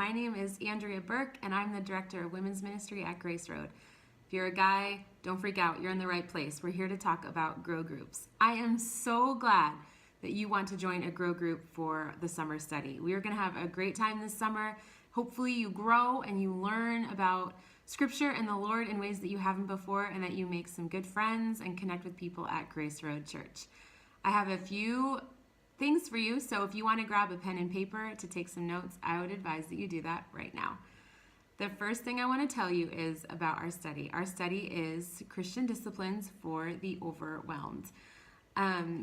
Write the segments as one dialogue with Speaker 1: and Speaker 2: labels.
Speaker 1: My name is Andrea Burke, and I'm the Director of Women's Ministry at Grace Road. If you're a guy, don't freak out. You're in the right place. We're here to talk about grow groups. I am so glad that you want to join a grow group for the summer study. We are going to have a great time this summer. Hopefully you grow and you learn about Scripture and the Lord in ways that you haven't before, and that you make some good friends and connect with people at Grace Road Church. I have a few things for you, so if you want to grab a pen and paper to take some notes, I would advise that you do that right now. The first thing I want to tell you is about our study. Our study is Christian Disciplines for the Overwhelmed.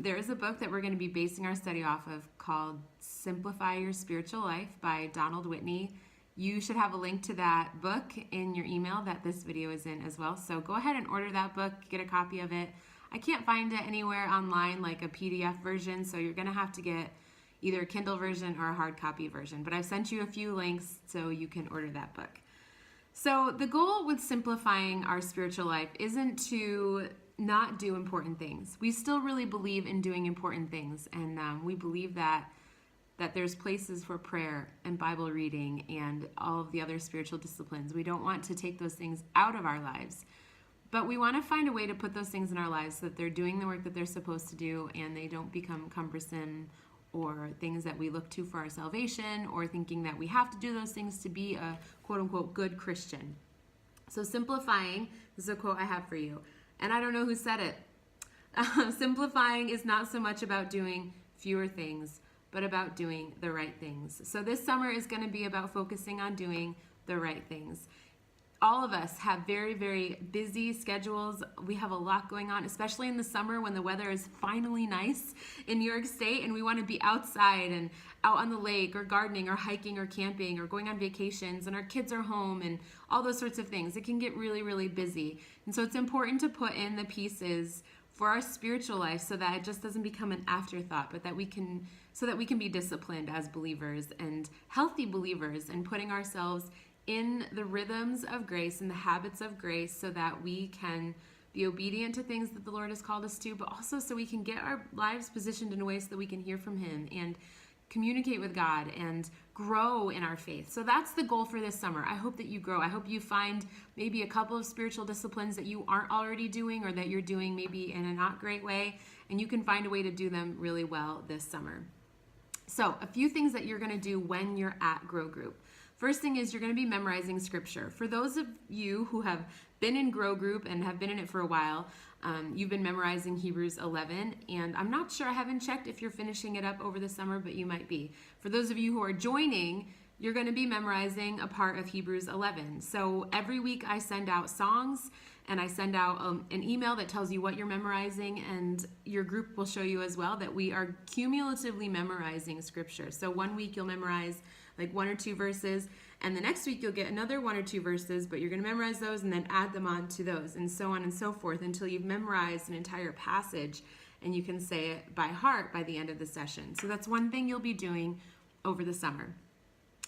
Speaker 1: There is a book that we're going to be basing our study off of called Simplify Your Spiritual Life by Donald Whitney. You should have a link to that book in your email that this video is in as well. So go ahead and order that book, get a copy of it. I can't find it anywhere online like a PDF version, so you're going to have to get either a Kindle version or a hard copy version. But I've sent you a few links so you can order that book. So the goal with simplifying our spiritual life isn't to not do important things. We still really believe in doing important things, and we believe that there's places for prayer and Bible reading and all of the other spiritual disciplines. We don't want to take those things out of our lives. But we want to find a way to put those things in our lives so that they're doing the work that they're supposed to do and they don't become cumbersome or things that we look to for our salvation or thinking that we have to do those things to be a quote-unquote good Christian. So simplifying, this is a quote I have for you. And I don't know who said it. Simplifying is not so much about doing fewer things, but about doing the right things. So this summer is going to be about focusing on doing the right things. All of us have very, very busy schedules. We have a lot going on, especially in the summer when the weather is finally nice in New York State and we want to be outside and out on the lake or gardening or hiking or camping or going on vacations and our kids are home and all those sorts of things. It can get really, really busy. And so it's important to put in the pieces for our spiritual life so that it just doesn't become an afterthought, but that we can be disciplined as believers and healthy believers and putting ourselves in the rhythms of grace and the habits of grace so that we can be obedient to things that the Lord has called us to, but also so we can get our lives positioned in a way so that we can hear from Him and communicate with God and grow in our faith. So that's the goal for this summer. I hope that you grow. I hope you find maybe a couple of spiritual disciplines that you aren't already doing or that you're doing maybe in a not great way, and you can find a way to do them really well this summer. So a few things that you're going to do when you're at Grow Group. First thing is you're going to be memorizing Scripture. For those of you who have been in Grow Group and have been in it for a while, you've been memorizing Hebrews 11, and I'm not sure, I haven't checked if you're finishing it up over the summer, but you might be. For those of you who are joining, you're going to be memorizing a part of Hebrews 11. So every week I send out songs, and I send out an email that tells you what you're memorizing, and your group will show you as well that we are cumulatively memorizing Scripture. So one week you'll memorize like 1 or 2 verses, and the next week you'll get another 1 or 2 verses, but you're going to memorize those and then add them on to those, and so on and so forth until you've memorized an entire passage and you can say it by heart by the end of the session. So that's one thing you'll be doing over the summer.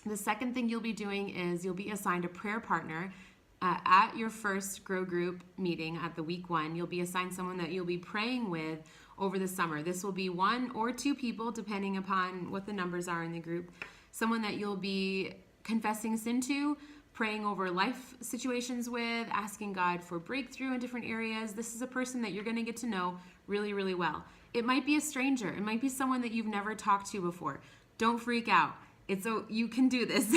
Speaker 1: The second thing you'll be doing is you'll be assigned a prayer partner. At your first Grow Group meeting at the week 1, you'll be assigned someone that you'll be praying with over the summer. This will be 1 or 2 people depending upon what the numbers are in the group. Someone that you'll be confessing sin to, praying over life situations with, asking God for breakthrough in different areas. This is a person that you're going to get to know really, really well. It might be a stranger. It might be someone that you've never talked to before. Don't freak out. You can do this.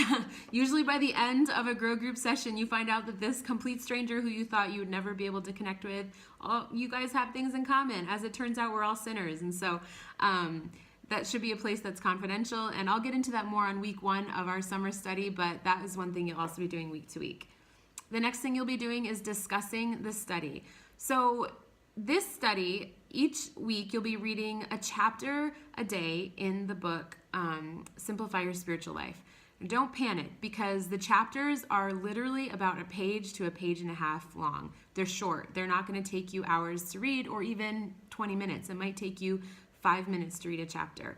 Speaker 1: Usually by the end of a Grow Group session, you find out that this complete stranger who you thought you would never be able to connect with, you guys have things in common. As it turns out, we're all sinners. And so that should be a place that's confidential. And I'll get into that more on week 1 of our summer study, but that is one thing you'll also be doing week to week. The next thing you'll be doing is discussing the study. So this study, each week you'll be reading a chapter a day in the book, Simplify Your Spiritual Life. Don't panic because the chapters are literally about a page to a page and a half long. They're short. They're not going to take you hours to read or even 20 minutes. It might take you 5 minutes to read a chapter.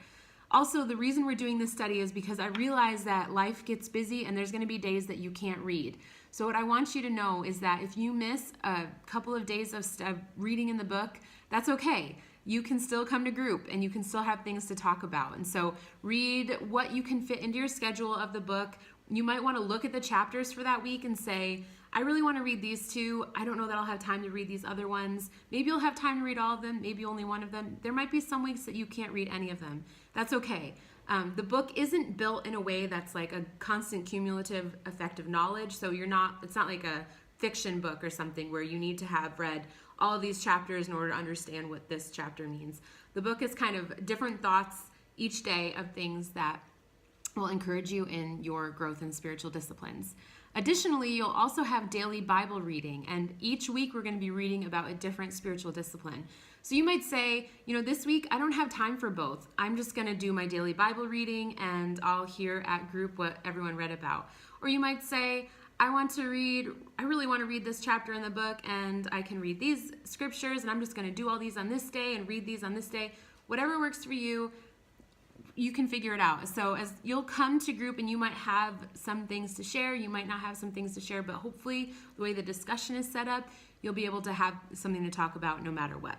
Speaker 1: Also, the reason we're doing this study is because I realize that life gets busy and there's going to be days that you can't read. So what I want you to know is that if you miss a couple of days of reading in the book, that's okay. You can still come to group and you can still have things to talk about. And so read what you can fit into your schedule of the book. You might want to look at the chapters for that week and say, I really want to read these two. I don't know that I'll have time to read these other ones. Maybe you'll have time to read all of them, maybe only one of them. There might be some weeks that you can't read any of them. That's okay. The book isn't built in a way that's like a constant cumulative effect of knowledge. So it's not like a fiction book or something where you need to have read all of these chapters in order to understand what this chapter means. The book is kind of different thoughts each day of things that will encourage you in your growth in spiritual disciplines. Additionally, you'll also have daily Bible reading, and each week we're going to be reading about a different spiritual discipline. So you might say, this week I don't have time for both. I'm just going to do my daily Bible reading and I'll hear at group what everyone read about. Or you might say, I really want to read this chapter in the book, and I can read these scriptures, and I'm just going to do all these on this day and read these on this day. Whatever works for you, you can figure it out. So as you'll come to group and you might have some things to share, you might not have some things to share, but hopefully the way the discussion is set up, you'll be able to have something to talk about no matter what.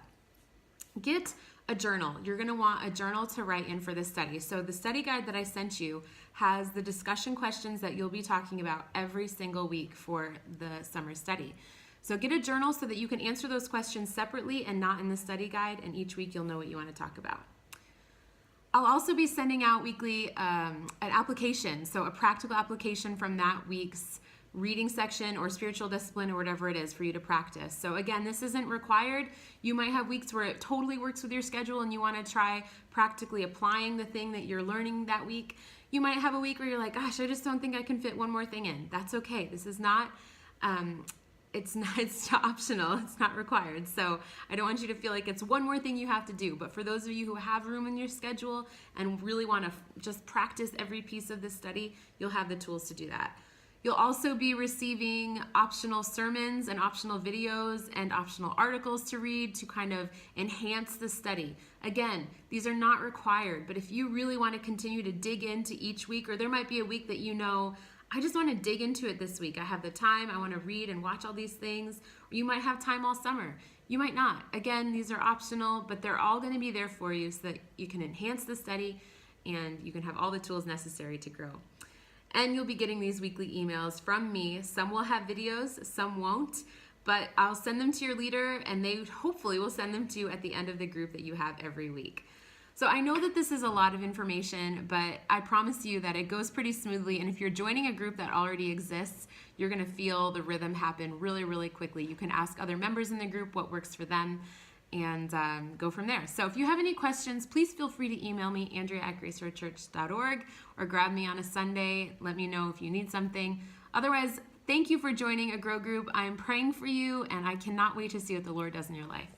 Speaker 1: Get a journal. You're going to want a journal to write in for this study. So the study guide that I sent you has the discussion questions that you'll be talking about every single week for the summer study. So get a journal so that you can answer those questions separately and not in the study guide, and each week you'll know what you want to talk about. I'll also be sending out weekly an application, so a practical application from that week's reading section or spiritual discipline or whatever it is for you to practice. So again, this isn't required. You might have weeks where it totally works with your schedule and you want to try practically applying the thing that you're learning that week. You might have a week where you're like, gosh, I just don't think I can fit one more thing in. That's okay. This is not, it's optional. It's not required. So I don't want you to feel like it's one more thing you have to do. But for those of you who have room in your schedule and really want to just practice every piece of this study, you'll have the tools to do that. You'll also be receiving optional sermons and optional videos and optional articles to read to kind of enhance the study. Again, these are not required, but if you really want to continue to dig into each week, or there might be a week that I just want to dig into it this week. I have the time, I want to read and watch all these things. Or you might have time all summer. You might not. Again, these are optional, but they're all going to be there for you so that you can enhance the study and you can have all the tools necessary to grow. And you'll be getting these weekly emails from me. Some will have videos, some won't, but I'll send them to your leader and they hopefully will send them to you at the end of the group that you have every week. So I know that this is a lot of information, but I promise you that it goes pretty smoothly. And if you're joining a group that already exists, you're going to feel the rhythm happen really, really quickly. You can ask other members in the group what works for them and go from there. So if you have any questions, please feel free to email me, andrea@graceroadchurch.org, or grab me on a Sunday. Let me know if you need something. Otherwise, thank you for joining a Grow Group. I'm praying for you, and I cannot wait to see what the Lord does in your life.